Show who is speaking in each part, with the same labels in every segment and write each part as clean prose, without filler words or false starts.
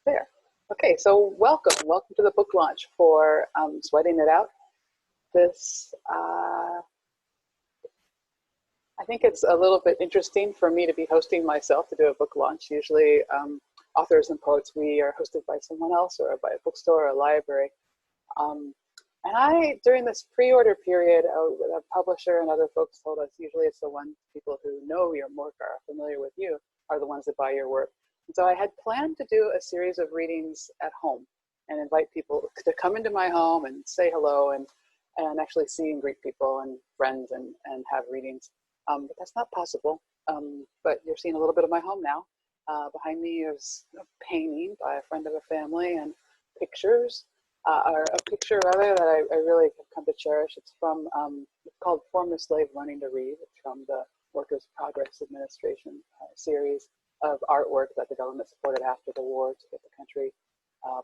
Speaker 1: There. Okay, so welcome to the book launch for Sweating It Out. This, I think it's a little bit interesting for me to be hosting myself to do a book launch. Usually authors and poets, we are hosted by someone else or by a bookstore or a library. Um, and during this pre-order period, the publisher and other folks told us usually it's the people who know your work, are familiar with you, are the ones that buy your work. And so I had planned to do a series of readings at home and invite people to come into my home and say hello and actually see and greet people and friends and have readings. But that's not possible. But you're seeing a little bit of my home now. Behind me is a painting by a friend of a family and pictures. Or a picture rather that I really have come to cherish. It's from, it's called Former Slave Learning to Read. It's from the Workers' Progress Administration series of artwork that the government supported after the war to get the country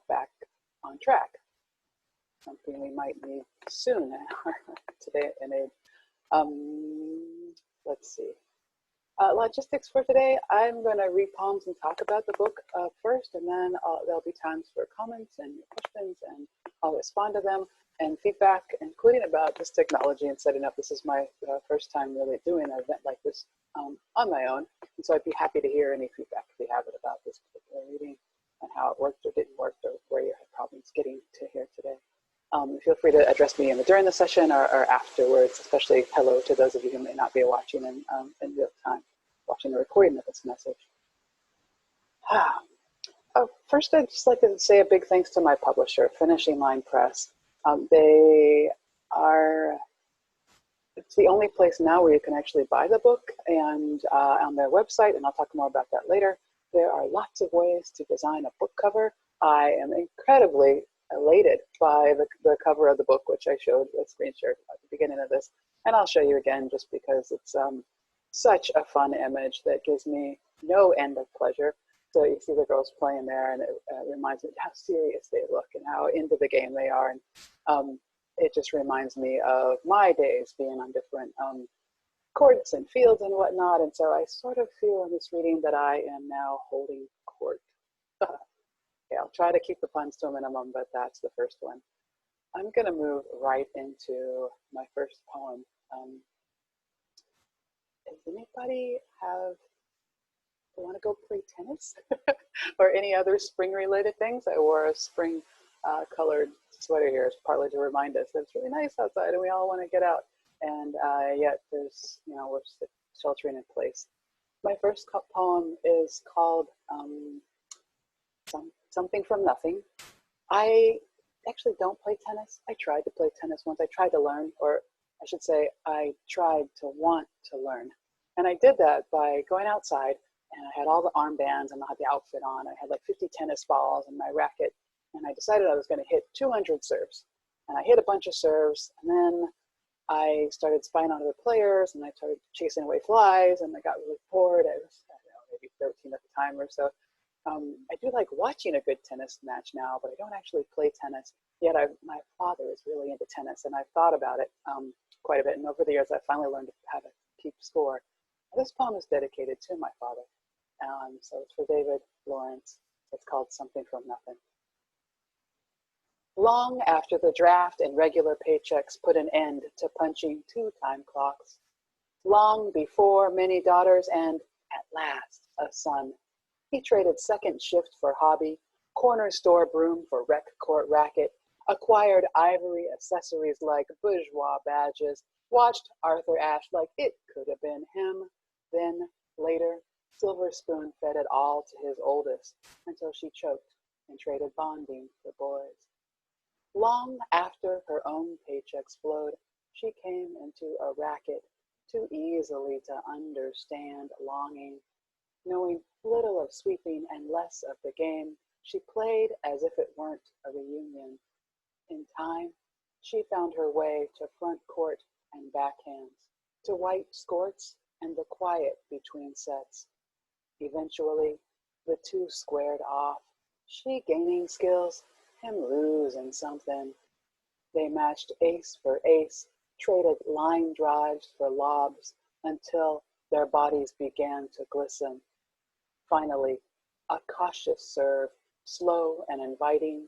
Speaker 1: back on track. Something we might need soon today and age. Let's see. Logistics for today. I'm going to read poems and talk about the book first, and then there'll be times for comments and questions, and I'll respond to them and feedback, including about this technology and setting up. This is my first time really doing an event like this on my own, and so I'd be happy to hear any feedback if you have it about this particular reading and how it worked or didn't work, or where you had problems getting to here today. Feel free to address me during the session or afterwards, especially hello to those of you who may not be watching in real time, watching the recording of this message. First, I'd just like to say a big thanks to my publisher, Finishing Line Press. It's the only place now where you can actually buy the book, and on their website, and I'll talk more about that later, there are lots of ways to design a book cover. I am incredibly elated by the cover of the book, which I showed a screen share at the beginning of this, and I'll show you again just because it's such a fun image that gives me no end of pleasure. So you see the girls playing there, and it reminds me how serious they look and how into the game they are, and it just reminds me of my days being on different courts and fields and whatnot, and so I sort of feel in this reading that I am now holding court. Yeah, I'll try to keep the puns to a minimum, but that's the first one. I'm going to move right into my first poem. Does anybody want to go play tennis or any other spring-related things? I wore a spring colored sweater here, partly to remind us that it's really nice outside and we all want to get out. And yet there's, we're sheltering in place. My first poem is called Something from Nothing. I actually don't play tennis. I tried to play tennis once. I tried to learn, or I should say, I tried to want to learn. And I did that by going outside, and I had all the armbands and I had the outfit on. I had like 50 tennis balls and my racket, and I decided I was going to hit 200 serves. And I hit a bunch of serves, and then I started spying on other players, and I started chasing away flies, and I got really bored. I was, maybe 13 at the time or so. I do like watching a good tennis match now, but I don't actually play tennis. Yet my father is really into tennis, and I've thought about it quite a bit. And over the years, I finally learned how to keep score. This poem is dedicated to my father. So it's for David Lawrence. It's called Something from Nothing. Long after the draft and regular paychecks put an end to punching 2 time clocks, long before many daughters and, at last, a son, he traded second shift for hobby, corner store broom for rec court racket, acquired ivory accessories like bourgeois badges, watched Arthur Ashe like it could have been him. Then, later, Silver Spoon fed it all to his oldest until she choked and traded bonding for boys. Long after her own paychecks flowed, she came into a racket too easily to understand longing. Knowing little of sweeping and less of the game, she played as if it weren't a reunion. In time, she found her way to front court and backhands, to white skorts and the quiet between sets. Eventually, the two squared off, she gaining skills, him losing something. They matched ace for ace, traded line drives for lobs until their bodies began to glisten. Finally, a cautious serve slow and inviting.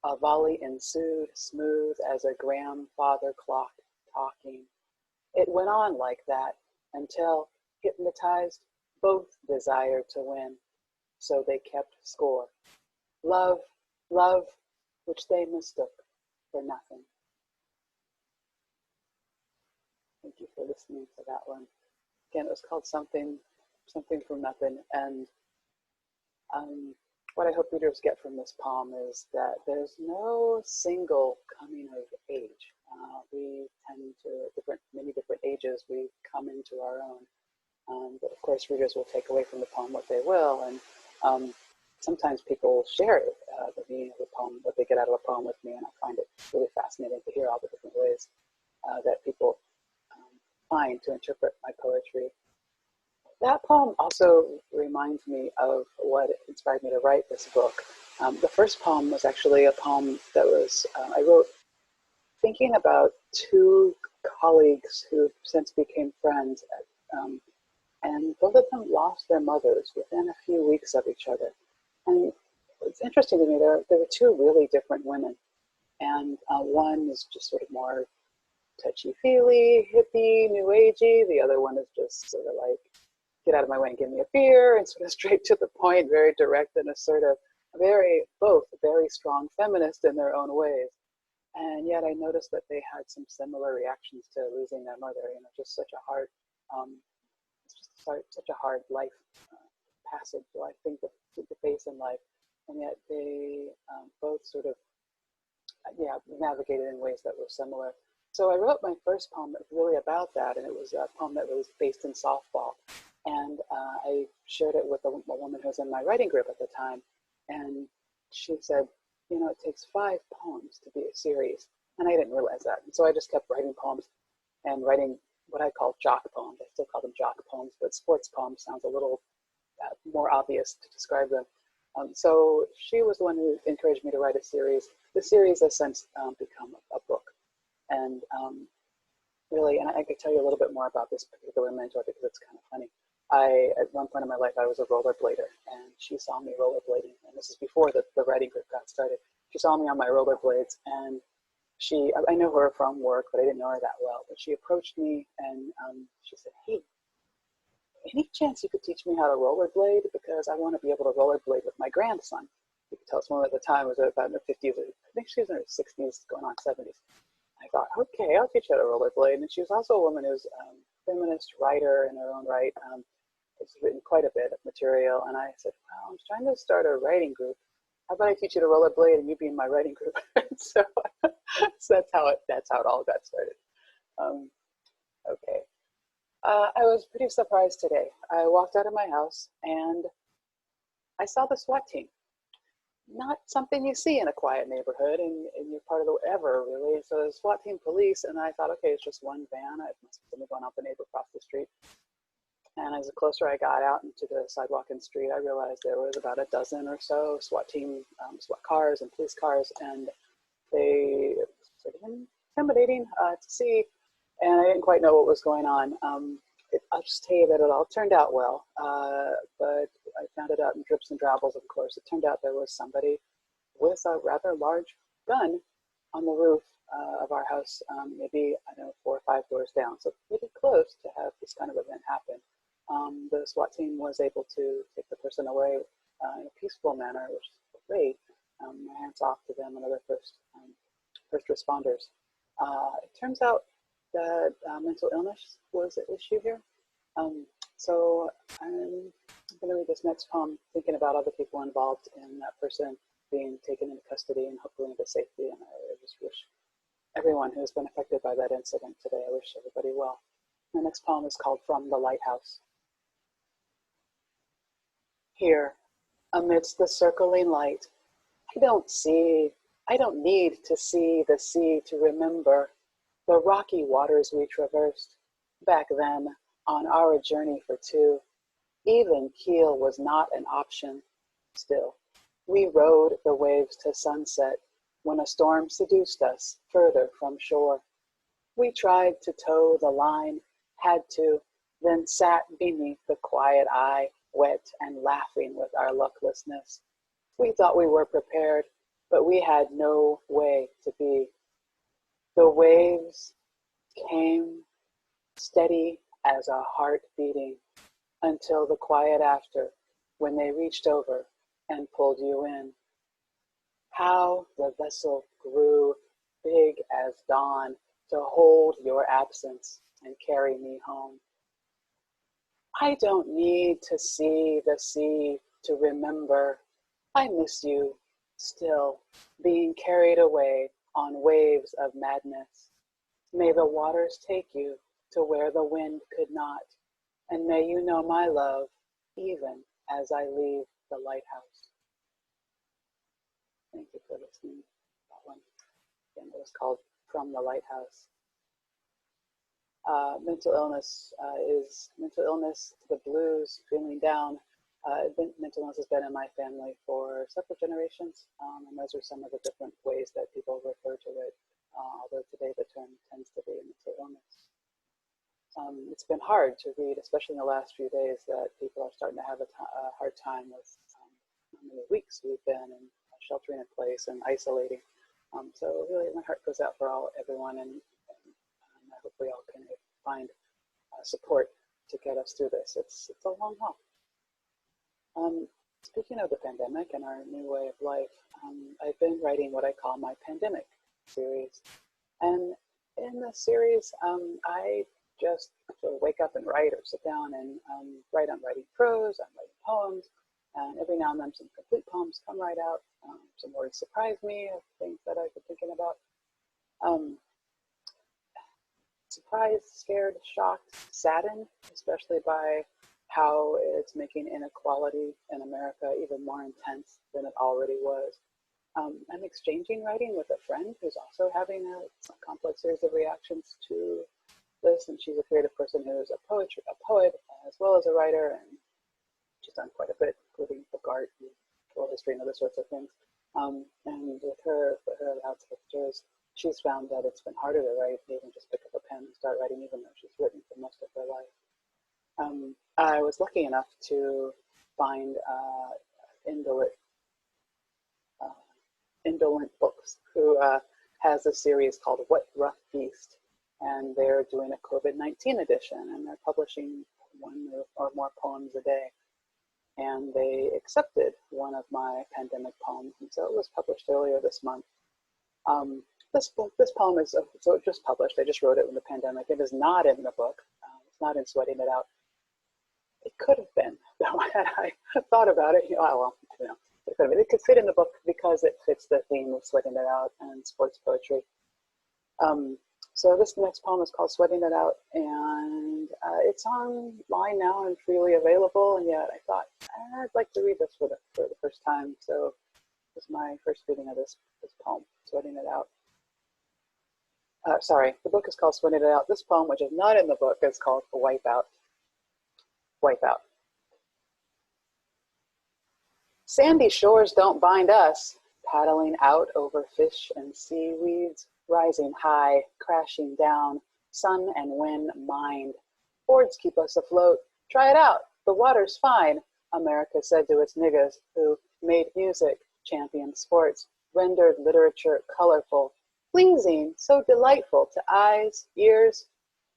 Speaker 1: A volley ensued, smooth as a grandfather clock talking. It went on like that until, hypnotized, both desired to win. So they kept score. Love, love, which they mistook for nothing. Thank you for listening to that one. Again, it was called Something from Nothing. And what I hope readers get from this poem is that there's no single coming of age. We tend to, many different ages, we come into our own. But of course, readers will take away from the poem what they will. And sometimes people share the meaning of the poem, what they get out of a poem with me. And I find it really fascinating to hear all the different ways that people find to interpret my poetry. That poem also reminds me of what inspired me to write this book. The first poem was actually a poem that was, I wrote thinking about two colleagues who since became friends, and both of them lost their mothers within a few weeks of each other. And it's interesting to me, there were two really different women, and one is just sort of more touchy-feely, hippie, new agey. The other one is just sort of like, get out of my way and give me a beer, and sort of straight to the point, very direct and assertive, both very strong feminists in their own ways. And yet I noticed that they had some similar reactions to losing their mother. Just such a hard, such a hard life passage, I think, to face in life. And yet they both sort of, navigated in ways that were similar. So I wrote my first poem that was really about that, and it was a poem that was based in softball. And I shared it with a woman who was in my writing group at the time. And she said, it takes 5 poems to be a series. And I didn't realize that. And so I just kept writing poems and writing what I call jock poems. I still call them jock poems, but sports poems sounds a little more obvious to describe them. So she was the one who encouraged me to write a series. The series has since become a book. And really, and I could tell you a little bit more about this particular mentor because it's kind of funny. At one point in my life, I was a rollerblader, and she saw me rollerblading. And this is before the writing group got started. She saw me on my rollerblades, and I know her from work, but I didn't know her that well. But she approached me, and she said, "Hey, any chance you could teach me how to rollerblade? Because I want to be able to rollerblade with my grandson." You could tell someone at the time was about in her 50s. I think she was in her 60s, going on 70s. I thought, okay, I'll teach her how to rollerblade. And she was also a woman who's a feminist writer in her own right. It's written quite a bit of material. And I said, well, I'm trying to start a writing group. How about I teach you to rollerblade and you be in my writing group? so that's how it all got started. Okay. I was pretty surprised today. I walked out of my house and I saw the SWAT team. Not something you see in a quiet neighborhood in your part of the ever, really. So the SWAT team, police, and I thought, okay, it's just one van. I must have been going up the neighbor across the street. And as the closer I got out into the sidewalk and street, I realized there was about a dozen or so SWAT team, SWAT cars and police cars, and they were sort of intimidating to see. And I didn't quite know what was going on. I'll just tell you that it all turned out well, but I found it out in drips and drabbles, of course. It turned out there was somebody with a rather large gun on the roof of our house, maybe, 4 or 5 doors down, so pretty close to have this kind of event happen. The SWAT team was able to take the person away in a peaceful manner, which is great. My hands off to them and other first responders. It turns out that mental illness was an issue here. So I'm going to read this next poem thinking about other people involved in that person being taken into custody and hopefully into safety. And I just wish everyone who's been affected by that incident today, I wish everybody well. The next poem is called From the Lighthouse. Here, amidst the circling light, I don't need to see the sea to remember the rocky waters we traversed back then on our journey for 2. Even keel was not an option. Still, we rode the waves to sunset when a storm seduced us further from shore. We tried to toe the line, had to, then sat beneath the quiet eye, wet and laughing with our lucklessness. We thought we were prepared, but we had no way to be. The waves came steady as a heart beating until the quiet after, when they reached over and pulled you in. How the vessel grew big as dawn to hold your absence and carry me home. I don't need to see the sea to remember. I miss you still, being carried away on waves of madness. May the waters take you to where the wind could not, and may you know my love even as I leave the lighthouse. Thank you for listening. That one, again, it was called From the Lighthouse. Mental illness mental illness, the blues, feeling down. Mental illness has been in my family for several generations, and those are some of the different ways that people refer to it, although today the term tends to be mental illness. It's been hard to read, especially in the last few days, that people are starting to have a hard time with how many weeks we've been in sheltering in place and isolating. So really, my heart goes out for everyone, and I hope we all can find support to get us through this. It's a long haul. Speaking of the pandemic and our new way of life, I've been writing what I call my pandemic series. And in the series, I just sort of wake up and write or sit down and write. I'm writing prose, I'm writing poems, and every now and then some complete poems come right out. Some words surprise me of things that I've been thinking about. Surprised, scared, shocked, saddened, especially by how it's making inequality in America even more intense than it already was. I'm exchanging writing with a friend who's also having a complex series of reactions to this, and she's a creative person who's a poet as well as a writer, and she's done quite a bit, including book art and oral history and other sorts of things. And with her loud pictures, she's found that it's been harder to write, even just pick up a pen and start writing, even though she's written for most of her life. I was lucky enough to find Indolent Books, who has a series called What Rough Beast, and they're doing a COVID-19 edition, and they're publishing one or more poems a day. And they accepted one of my pandemic poems, and so it was published earlier this month. This poem is so it just published. I just wrote it in the pandemic. It is not in the book. It's not in Sweating It Out. It could have been, though, had I thought about it. It could fit in the book because it fits the theme of Sweating It Out and sports poetry. So this next poem is called Sweating It Out, and it's online now and freely available. And yet I thought I'd like to read this for the first time. So this is my first reading of this poem, Sweating It Out. Sorry, the book is called Sweating It Out. This poem, which is not in the book, is called Wipeout. Wipeout. Sandy shores don't bind us, paddling out over fish and seaweeds, rising high, crashing down, sun and wind mind. Boards keep us afloat. Try it out. The water's fine, America said to its niggas, who made music, championed sports, rendered literature colorful, pleasing, so delightful to eyes, ears,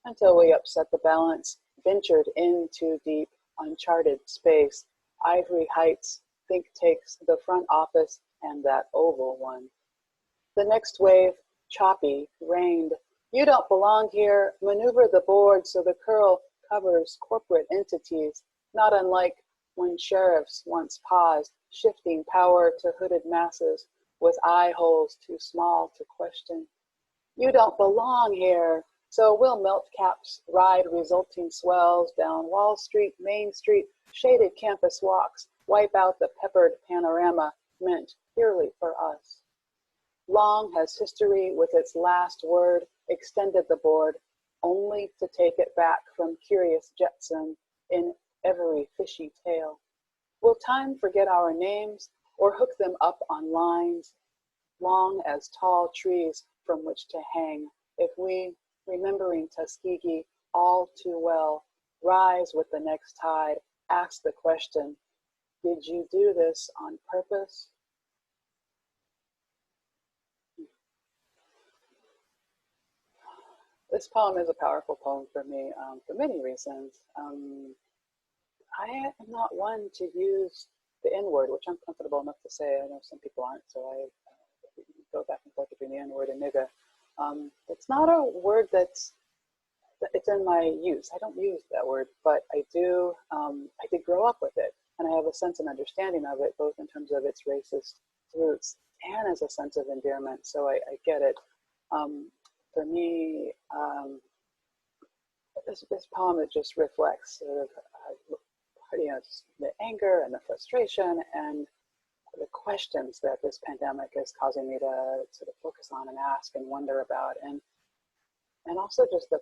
Speaker 1: until we upset the balance, ventured into deep, uncharted space, ivory heights, think takes, the front office, and that oval one. The next wave, choppy, rained. You don't belong here. Maneuver the board so the curl covers corporate entities, not unlike when sheriffs once paused, shifting power to hooded masses with eye holes too small to question. You don't belong here. So we'll melt caps, ride resulting swells down Wall Street, Main Street, shaded campus walks, wipe out the peppered panorama meant purely for us. Long has history with its last word extended the board, only to take it back from curious Jetson in every fishy tale. Will time forget our names or hook them up on lines, long as tall trees from which to hang, if we, remembering Tuskegee all too well, rise with the next tide, ask the question, did you do this on purpose This poem is a powerful poem for me for many reasons. I am not one to use the N word, which I'm comfortable enough to say. I know some people aren't, so I go back and forth between the N word and nigga. It's not a word it's in my use. I don't use that word, but I do. I did grow up with it, and I have a sense and understanding of it, both in terms of its racist roots and as a sense of endearment. So I get it. For me, this poem, it just reflects sort of just the anger and the frustration and the questions that this pandemic is causing me to sort of focus on and ask and wonder about, and also just the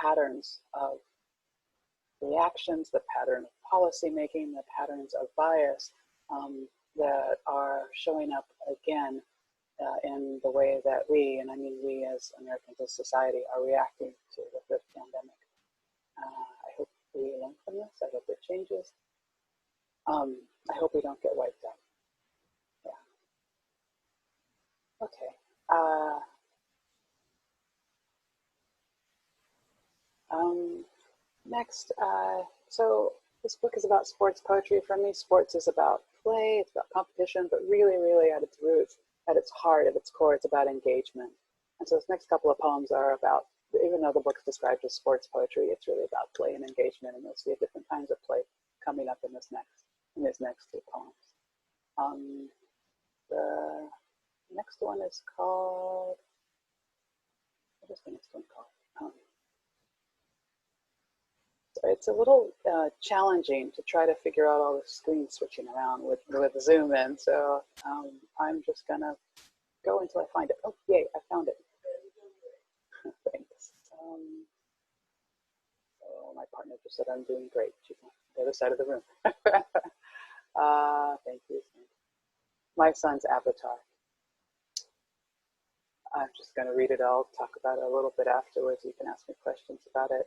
Speaker 1: patterns of reactions, the pattern of policy making, the patterns of bias that are showing up again in the way that we, and I mean we as Americans, as society, are reacting to the pandemic. I hope we learn from this. I hope it changes. I hope we don't get wiped out. Yeah. Okay. Next, so this book is about sports poetry for me. Sports is about play, it's about competition, but really, really at its roots, at its heart, at its core, it's about engagement. And so this next couple of poems are about, even though the book is described as sports poetry, it's really about play and engagement, and you'll see different kinds of play coming up in these next two poems. The next one is called, what is the next one called? It's a little challenging to try to figure out all the screen switching around with Zoom in, so I'm just gonna go until I find it. Oh, yay, I found it. Thanks. Oh, my partner just said I'm doing great. She's on the other side of the room. Thank you. My son's avatar. I'm just going to read it. I'll talk about it a little bit afterwards. You can ask me questions about it,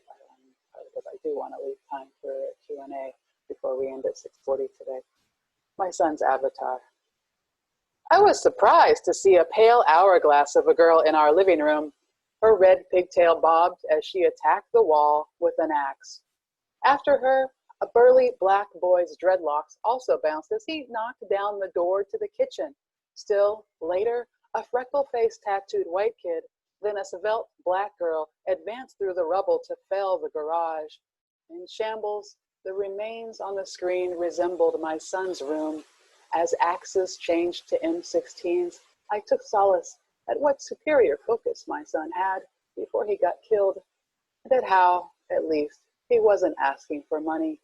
Speaker 1: because I do want to leave time for Q&A before we end at 6:40 today. My son's avatar. I was surprised to see a pale hourglass of a girl in our living room. Her red pigtail bobbed as she attacked the wall with an axe. After her, a burly black boy's dreadlocks also bounced as he knocked down the door to the kitchen. Still later, a freckle-faced tattooed white kid, then a svelte black girl advanced through the rubble to fell the garage. In shambles, the remains on the screen resembled my son's room. As axes changed to M16s, I took solace at what superior focus my son had before he got killed, and at how, at least, he wasn't asking for money.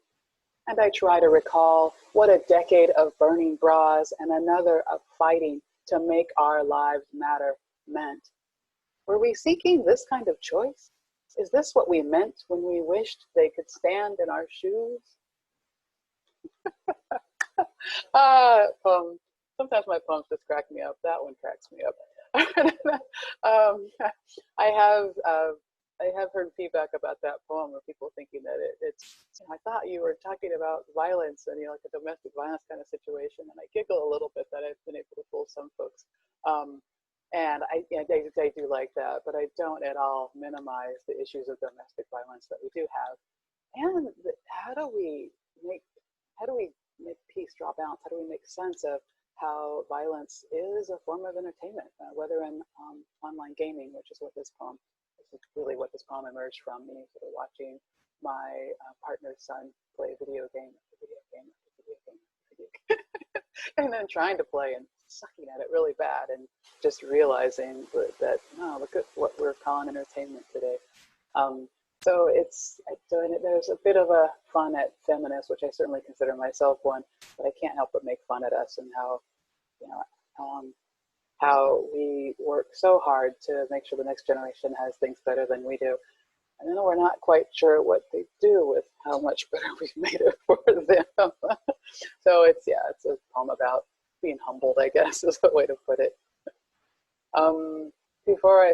Speaker 1: And I try to recall what a decade of burning bras and another of fighting to make our lives matter meant. Were we seeking this kind of choice? Is this what we meant when we wished they could stand in our shoes? Sometimes my poems just crack me up. That one cracks me up. I have heard feedback about that poem of people thinking that it's, I thought you were talking about violence and, like a domestic violence kind of situation. And I giggle a little bit that I've been able to fool some folks. And I do like that, but I don't at all minimize the issues of domestic violence that we do have. And how do we make peace draw balance? How do we make sense of how violence is a form of entertainment, whether in online gaming, which is what this poem, really what this poem emerged from, me sort of watching my partner's son play video game, and then trying to play and sucking at it really bad, and just realizing that, oh, look at what we're calling entertainment today. So there's a bit of a fun at feminists, which I certainly consider myself one, but I can't help but make fun at us and how we work so hard to make sure the next generation has things better than we do. And then we're not quite sure what they do with how much better we've made it for them. So it's a poem about being humbled, I guess, is a way to put it. Before I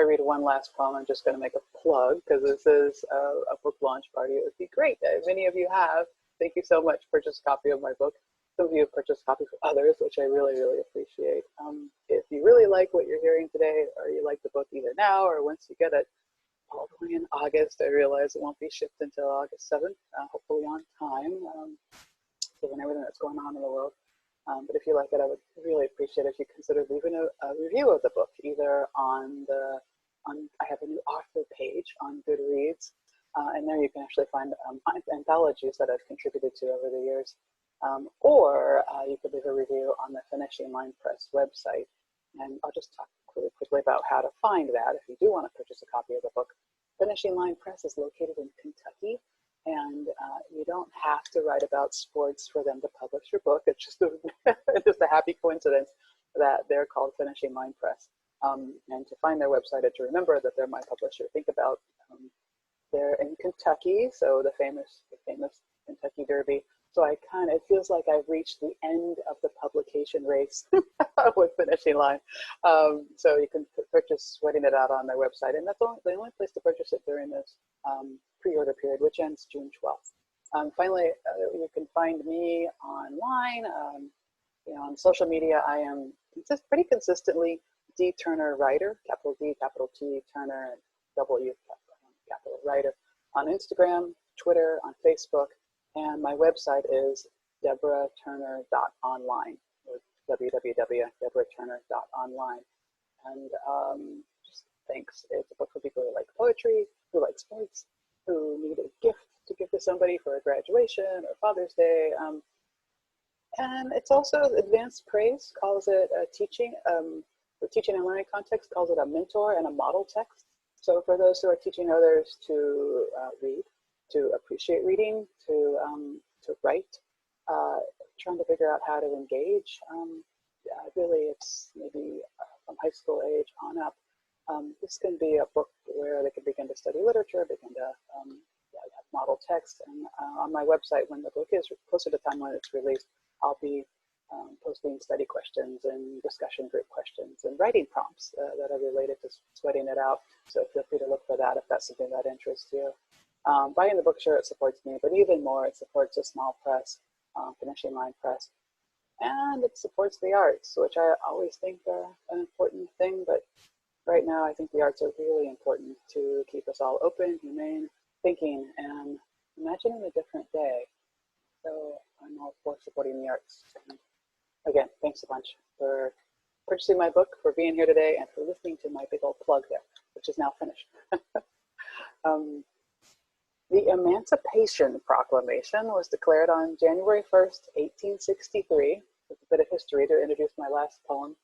Speaker 1: read one last poem, I'm just going to make a plug, because this is a book launch party. It would be great if any of you have. Thank you so much. Purchase a copy of my book. Some of you have purchased copies for others, which I really, really appreciate. If you really like what you're hearing today, or you like the book either now or once you get it, all the way in August, I realize it won't be shipped until August 7th, hopefully on time, given everything that's going on in the world. But if you like it, I would really appreciate if you consider leaving a review of the book, either on I have a new author page on Goodreads, and there you can actually find anthologies that I've contributed to over the years. Or you could leave a review on the Finishing Line Press website. And I'll just talk really quickly about how to find that if you do want to purchase a copy of the book. Finishing Line Press is located in Kentucky, and you don't have to write about sports for them to publish your book. It's just just a happy coincidence that they're called Finishing Line Press. And to find their website and to remember that they're my publisher, think about they're in Kentucky, so the famous Kentucky Derby. So it feels like I've reached the end of the publication race with Finishing Line. So you can purchase Sweating It Out on their website, and that's the only place to purchase it during this pre-order period, which ends June 12th. Finally, you can find me online. On social media, I am pretty consistently D Turner Writer, capital D, capital T, Turner, and W, capital Writer, on Instagram, Twitter, on Facebook. And my website is deborahturner.online, or www.deborahturner.online. And just thanks. It's a book for people who like poetry, who like sports, who need a gift to give to somebody for a graduation or Father's Day. And it's also advanced praise, calls it a teaching, for teaching and learning context, calls it a mentor and a model text. So for those who are teaching others to read, to appreciate reading, to write, trying to figure out how to engage. Really, it's maybe from high school age on up. This can be a book where they can begin to study literature, begin to have model text. And on my website, when the book is closer to the time when it's released, I'll be posting study questions and discussion group questions and writing prompts that are related to sweating it out. So feel free to look for that if that's something that interests you. Buying the book, sure, it supports me, but even more, it supports a small press, Finishing Line Press, and it supports the arts, which I always think are an important thing, but right now I think the arts are really important to keep us all open, humane, thinking, and imagining a different day. So I'm all for supporting the arts. And again, thanks a bunch for purchasing my book, for being here today, and for listening to my big old plug there, which is now finished. The Emancipation Proclamation was declared on January 1st, 1863. With a bit of history to introduce my last poem.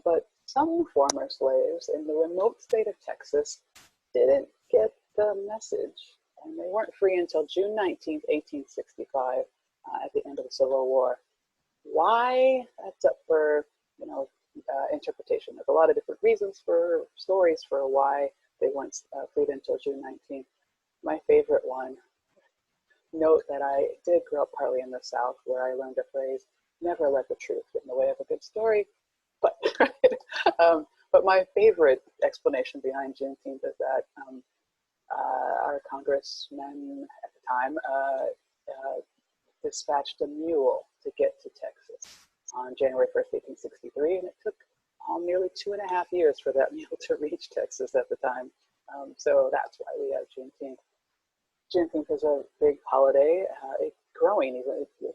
Speaker 1: But some former slaves in the remote state of Texas didn't get the message, and they weren't free until June 19th, 1865, at the end of the Civil War. Why? That's up for interpretation. There's a lot of different reasons for stories for why they weren't freed until June 19th. My favorite one, note that I did grow up partly in the South, where I learned a phrase, never let the truth get in the way of a good story. But, but my favorite explanation behind Juneteenth is that our congressman at the time dispatched a mule to get to Texas on January 1st, 1863, and it took nearly 2.5 years for that mule to reach Texas at the time. So that's why we have Juneteenth. Juneteenth is a big holiday. It's growing. It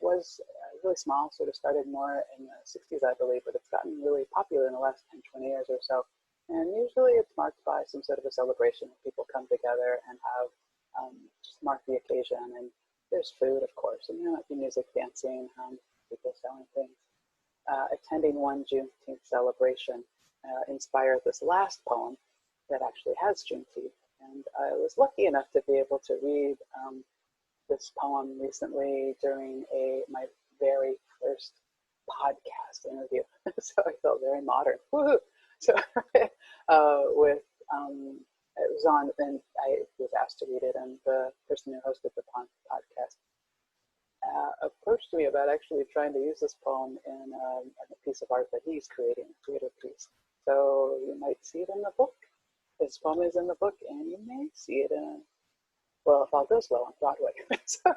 Speaker 1: was really small, sort of started more in the 60s, I believe, but it's gotten really popular in the last 10, 20 years or so. And usually it's marked by some sort of a celebration where people come together and have just mark the occasion. And there's food, of course, and there might be music, dancing, people selling things. Attending one Juneteenth celebration inspired this last poem that actually has Juneteenth. And I was lucky enough to be able to read this poem recently during my very first podcast interview. So I felt very modern. Woohoo! So it was on, and I was asked to read it, and the person who hosted the podcast approached me about actually trying to use this poem in a piece of art that he's creating, a creative piece. So you might see it in the book. This poem is in the book, and you may see it in Well, if all goes well on Broadway. So,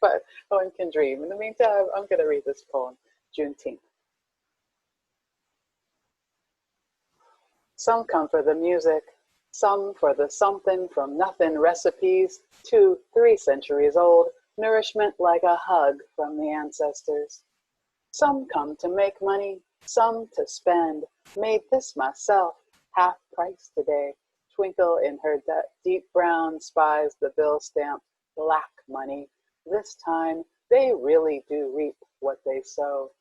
Speaker 1: but one can dream. In the meantime, I'm going to read this poem, Juneteenth. Some come for the music, some for the something from nothing recipes, 2-3 centuries old, nourishment like a hug from the ancestors. Some come to make money, some to spend, made this myself, half price today. Twinkle in her deep brown spies the bill stamped black money. This time they really do reap what they sow.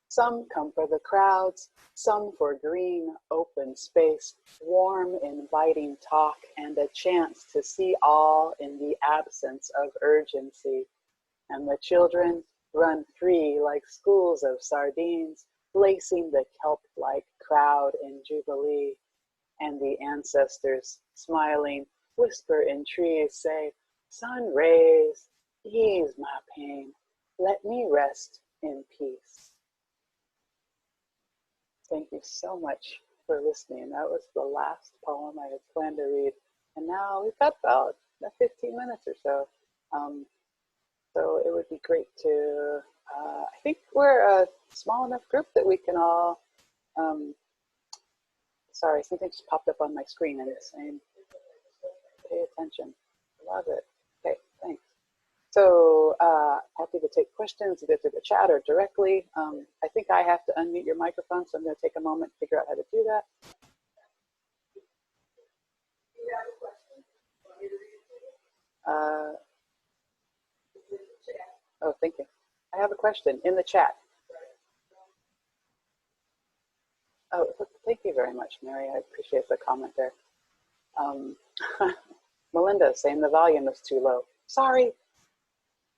Speaker 1: Some come for the crowds, some for green, open space, warm, inviting talk, and a chance to see all in the absence of urgency. And the children run free like schools of sardines, lacing the kelp-like crowd in jubilee. And the ancestors, smiling, whisper in trees, say, sun rays, ease my pain, let me rest in peace. Thank you so much for listening. That was the last poem I had planned to read. And now we've got about 15 minutes or so. So it would be great to, I think we're a small enough group that we can all, sorry, something just popped up on my screen and it's saying, pay attention. Love it. Okay, thanks. So happy to take questions either through the chat or directly. I think I have to unmute your microphone, so I'm going to take a moment to figure out how to do that. Oh, thank you. I have a question in the chat. Oh, thank you very much, Mary. I appreciate the comment there. Melinda saying the volume is too low. Sorry.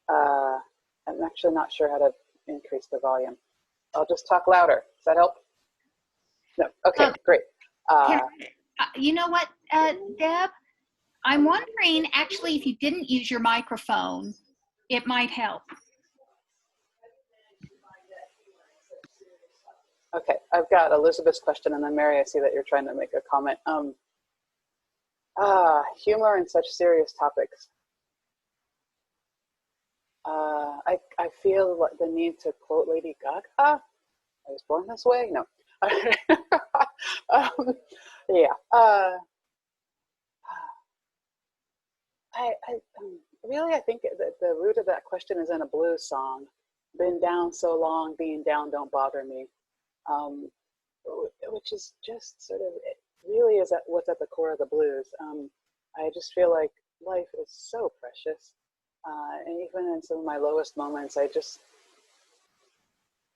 Speaker 1: I'm actually not sure how to increase the volume. I'll just talk louder. Does that help? No. Okay, great.
Speaker 2: You know what, Deb? I'm wondering, actually, if you didn't use your microphone, it might help.
Speaker 1: Okay, I've got Elizabeth's question, and then Mary, I see that you're trying to make a comment. Humor in such serious topics. I feel the need to quote Lady Gaga. I was born this way. No. Yeah. Really, I think that the root of that question is in a blues song. Been down so long, being down don't bother me. Which is just sort of, it really is what's at the core of the blues. I just feel like life is so precious. And even in some of my lowest moments, I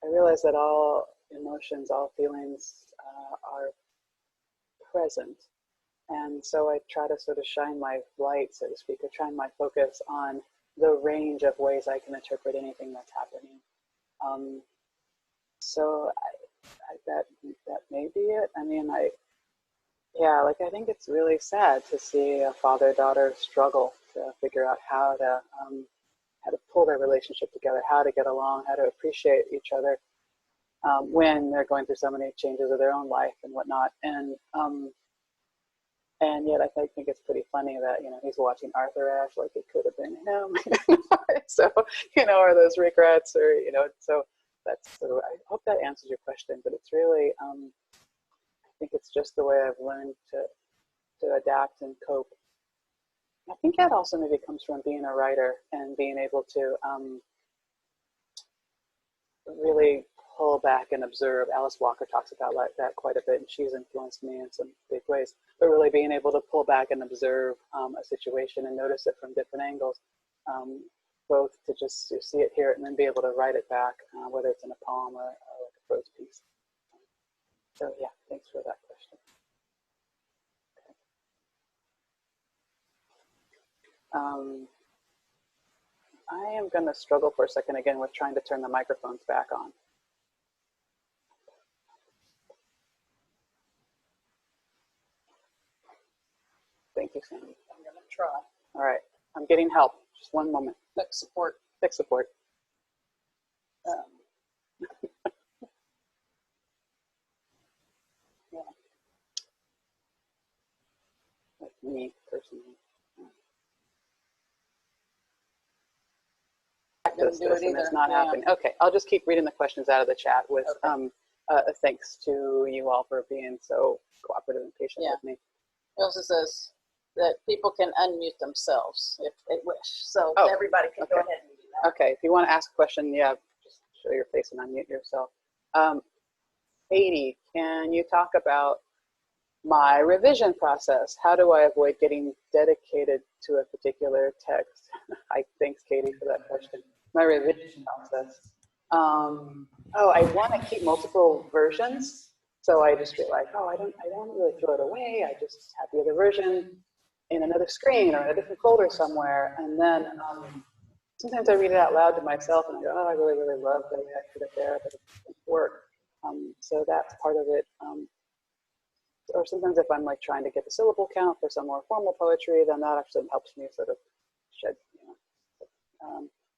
Speaker 1: realize that all emotions, all feelings are present. And so I try to sort of shine my light, so to speak, or shine my focus on the range of ways I can interpret anything that's happening. So that may be it. I mean, I think it's really sad to see a father-daughter struggle to figure out how to pull their relationship together, how to get along, how to appreciate each other when they're going through so many changes of their own life and whatnot. And yet I think it's pretty funny that, he's watching Arthur Ashe like it could have been him. So, are those regrets or, so I hope that answers your question, but it's really, I think it's just the way I've learned to adapt and cope. I think that also maybe comes from being a writer and being able to really pull back and observe. Alice Walker talks about that quite a bit, and she's influenced me in some big ways, but really being able to pull back and observe a situation and notice it from different angles, both to just see it, hear it, and then be able to write it back, whether it's in a poem or like a prose piece. So yeah, thanks for that question. Okay. I am going to struggle for a second again with trying to turn the microphones back on. Thank you, Sandy. I'm going to try. All right, I'm getting help. Just one moment. Tech support. Tech support. Yeah. Like me, personally. this, and it's not happening. Okay, I'll just keep reading the questions out of the chat with thanks to you all for being so cooperative and patient with me.
Speaker 3: It also says that people can unmute themselves if they wish. So everybody can go ahead and do that.
Speaker 1: Okay, if you want to ask a question, just show your face and unmute yourself. Katie, can you talk about my revision process? How do I avoid getting dedicated to a particular text? Thanks, Katie, for that question. My revision process. I want to keep multiple versions. So I just realized, I don't really throw it away. I just have the other version in another screen or in a different folder somewhere. And then sometimes I read it out loud to myself and I go, I really, really love that I put it there, but it doesn't work. So that's part of it. Or sometimes if I'm like trying to get the syllable count for some more formal poetry, then that actually helps me sort of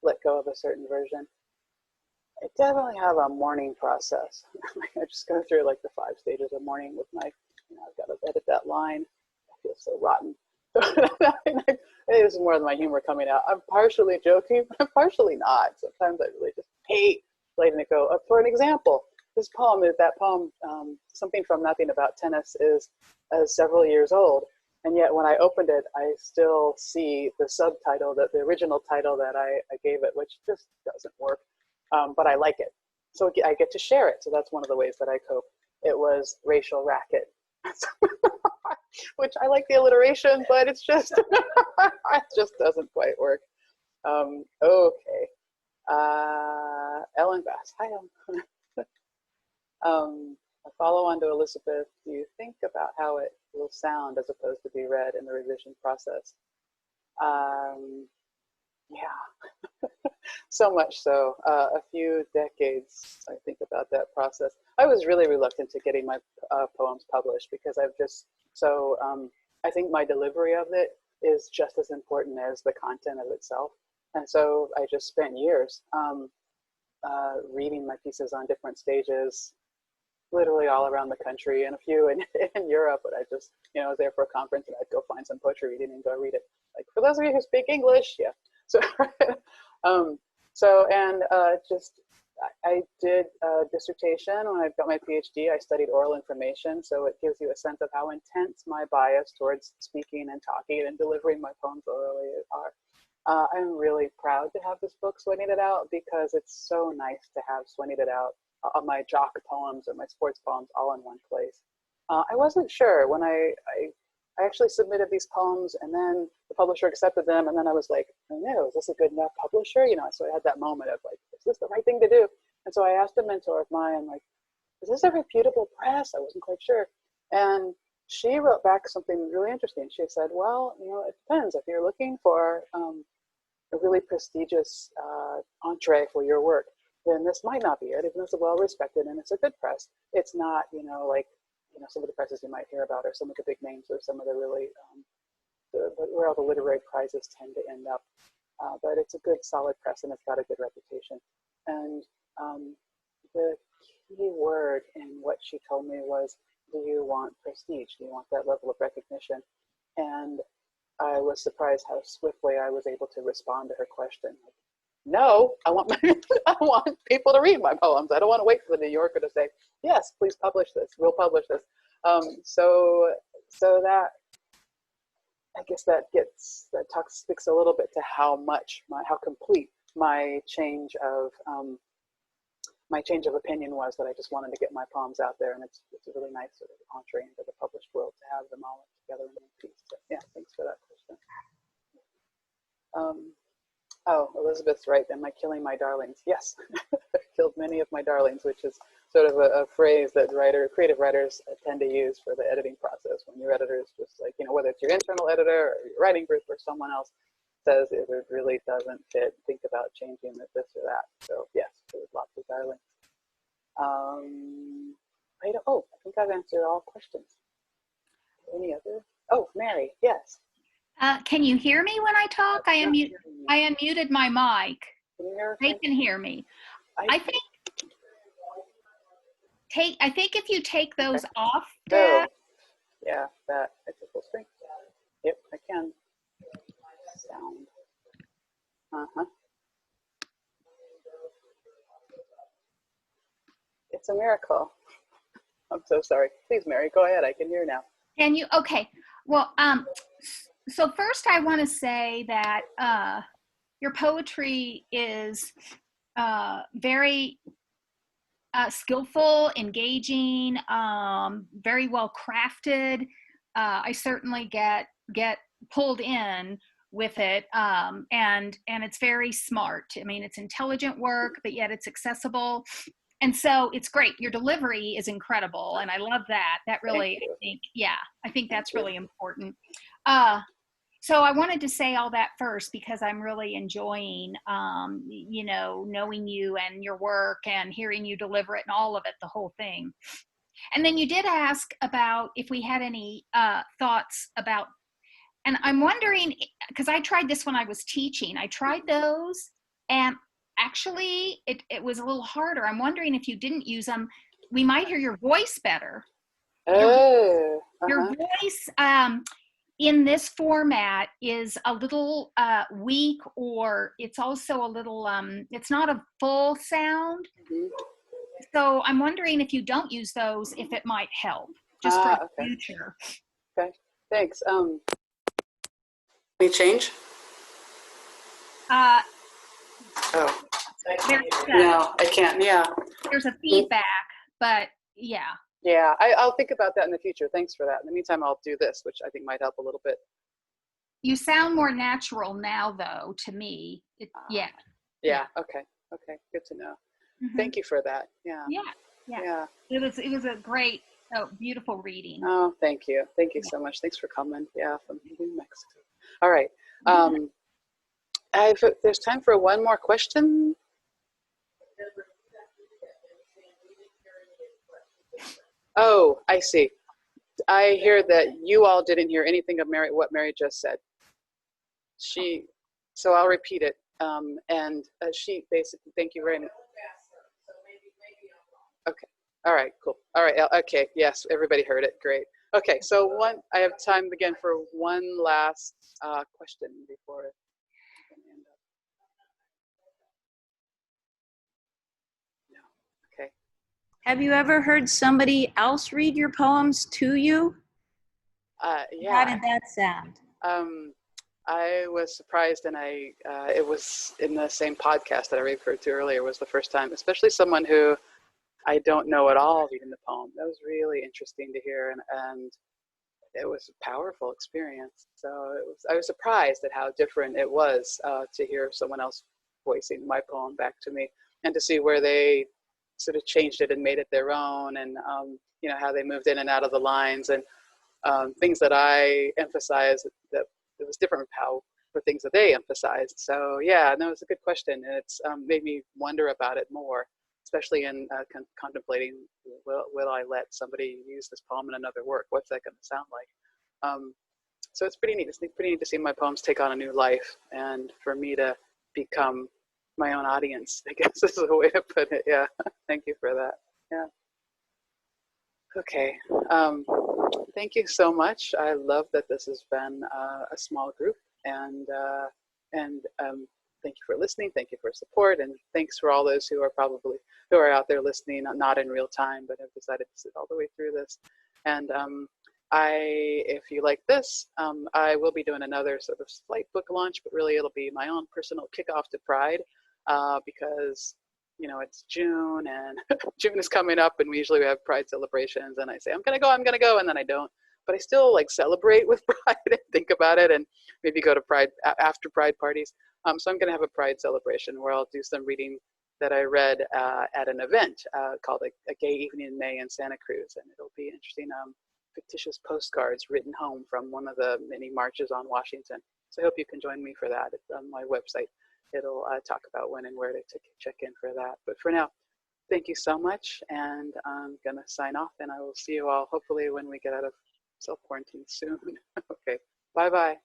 Speaker 1: let go of a certain version. I definitely have a morning process. I just go through like the 5 stages of mourning with my, I've got to edit that line. I feel so rotten. It is more than my humor coming out. I'm partially joking, but I'm partially not. Sometimes I really just hate letting it go. For an example, this poem, Something from Nothing About Tennis, is several years old. And yet when I opened it, I still see the subtitle, the original title that I gave it, which just doesn't work. But I like it. So I get to share it. So that's one of the ways that I cope. It was Racial Racket, which I like the alliteration, but it's just, it just doesn't quite work. Okay. Ellen Bass. Hi, Ellen. A follow on to Elizabeth. Do you think about how it will sound as opposed to be read in the revision process? Yeah, so much so. A few decades, I think about that process. I was really reluctant to getting my poems published because I've just I think my delivery of it is just as important as the content of itself. And so I just spent years reading my pieces on different stages, literally all around the country, and a few in Europe. But I just, I was there for a conference and I'd go find some poetry reading and go read it. Like, for those of you who speak English, yeah. So, I did a dissertation when I got my PhD. I studied oral information, so it gives you a sense of how intense my bias towards speaking and talking and delivering my poems orally are. I'm really proud to have this book, Sweating It Out, because it's so nice to have Sweating It Out, my jock poems or my sports poems all in one place. I wasn't sure when I actually submitted these poems, and then the publisher accepted them, and then I was like, oh no, is this a good enough publisher? So I had that moment of like, is this the right thing to do? And so I asked a mentor of mine, like, is this a reputable press? I wasn't quite sure. And she wrote back something really interesting. She said, well, it depends. If you're looking for a really prestigious entree for your work, then this might not be it, even though it's well-respected and it's a good press. It's not, like, some of the presses you might hear about, or some of the big names, or some of the really, where all the literary prizes tend to end up. But it's a good, solid press, and it's got a good reputation. And the key word in what she told me was, do you want prestige? Do you want that level of recognition? And I was surprised how swiftly I was able to respond to her question. No, I want I want people to read my poems. I don't want to wait for the New Yorker to say, yes, please publish this. We'll publish this. So that, I guess speaks a little bit to how complete my change of opinion was, that I just wanted to get my poems out there, and it's a really nice sort of entree into the published world to have them all together in one piece. So, yeah, thanks for that question. Elizabeth's right. Am I killing my darlings? Yes, I've killed many of my darlings, which is sort of a phrase that creative writers tend to use for the editing process. When your editor is just like, whether it's your internal editor or your writing group or someone else says if it really doesn't fit, think about changing this or that. So yes, there's lots of darlings. I think I've answered all questions. Any other? Oh, Mary, yes.
Speaker 2: Can you hear me when I talk? I unmuted my mic.
Speaker 1: Can you hear
Speaker 2: They can hear me. I think if you take those off, Deb.
Speaker 1: Yeah, that it's a full screen. Yep, I can. Sound. It's a miracle. I'm so sorry. Please, Mary, go ahead. I can hear now.
Speaker 2: Can you? Okay. Well, so first I want to say that your poetry is very skillful, engaging, very well crafted. I certainly get pulled in with it, and it's very smart. I mean, it's intelligent work, but yet it's accessible, and so it's great. Your delivery is incredible, and I love that. That really, I think that's really important. So I wanted to say all that first because I'm really enjoying, you know, knowing you and your work and hearing you deliver it and all of it, the whole thing. And then you did ask about if we had any thoughts about, and I'm wondering, because I tried this when I was teaching, I tried those and actually it was a little harder. I'm wondering if you didn't use them, we might hear your voice better. Your voice, in this format is a little weak, or it's also a little, it's not a full sound. Mm-hmm. So I'm wondering if you don't use those, if it might help, just for the future.
Speaker 1: Okay, thanks. Any change?
Speaker 2: No,
Speaker 1: I can't, yeah.
Speaker 2: There's a feedback, but yeah.
Speaker 1: Yeah, I'll think about that in the future. Thanks for that. In the meantime, I'll do this, which I think might help a little bit.
Speaker 2: You sound more natural now, though, to me.
Speaker 1: Yeah, okay, good to know. Mm-hmm. Thank you for that. Yeah. It
Speaker 2: was a great, beautiful reading.
Speaker 1: Oh, thank you so much. Thanks for coming. Yeah, from New Mexico. All right. There's time for one more question. Oh, I see. I hear that you all didn't hear anything of what Mary just said. So I'll repeat it. She basically, thank you very much. Okay. All right, cool. All right. Okay. Yes. Everybody heard it. Great. Okay. So I have time again for one last question before we can end up. No. Okay.
Speaker 4: Have you ever heard somebody else read your poems to you?
Speaker 1: Yeah.
Speaker 4: How did that sound?
Speaker 1: I was surprised, and it was in the same podcast that I referred to earlier. Was the first time, especially someone who I don't know at all reading the poem. That was really interesting to hear, and it was a powerful experience. So I was surprised at how different it was to hear someone else voicing my poem back to me, and to see where they sort of changed it and made it their own, and you know, how they moved in and out of the lines, and things that I emphasized that it was different for things that they emphasized. So yeah, no, it's a good question, and it's made me wonder about it more, especially in contemplating, will I let somebody use this poem in another work? What's that going to sound like? So it's pretty neat. It's pretty neat to see my poems take on a new life, and for me to become my own audience, I guess is a way to put it. Yeah, thank you for that. Yeah. Okay. Thank you so much. I love that this has been a small group, and thank you for listening. Thank you for support, and thanks for all those who are out there listening, not in real time, but have decided to sit all the way through this. And if you like this, I will be doing another sort of slight book launch, but really it'll be my own personal kickoff to Pride, because you know, it's June, and June is coming up, and we usually have Pride celebrations, and I say, I'm gonna go, and then I don't. But I still like celebrate with Pride and think about it, and maybe go to Pride after Pride parties. So I'm gonna have a Pride celebration where I'll do some reading that I read at an event called a Gay Evening in May in Santa Cruz, and it'll be interesting, fictitious postcards written home from one of the many marches on Washington. So I hope you can join me for that. It's on my website. It'll talk about when and where to check in for that. But for now, thank you so much, and I'm gonna sign off, and I will see you all hopefully when we get out of self-quarantine soon. Okay, bye-bye.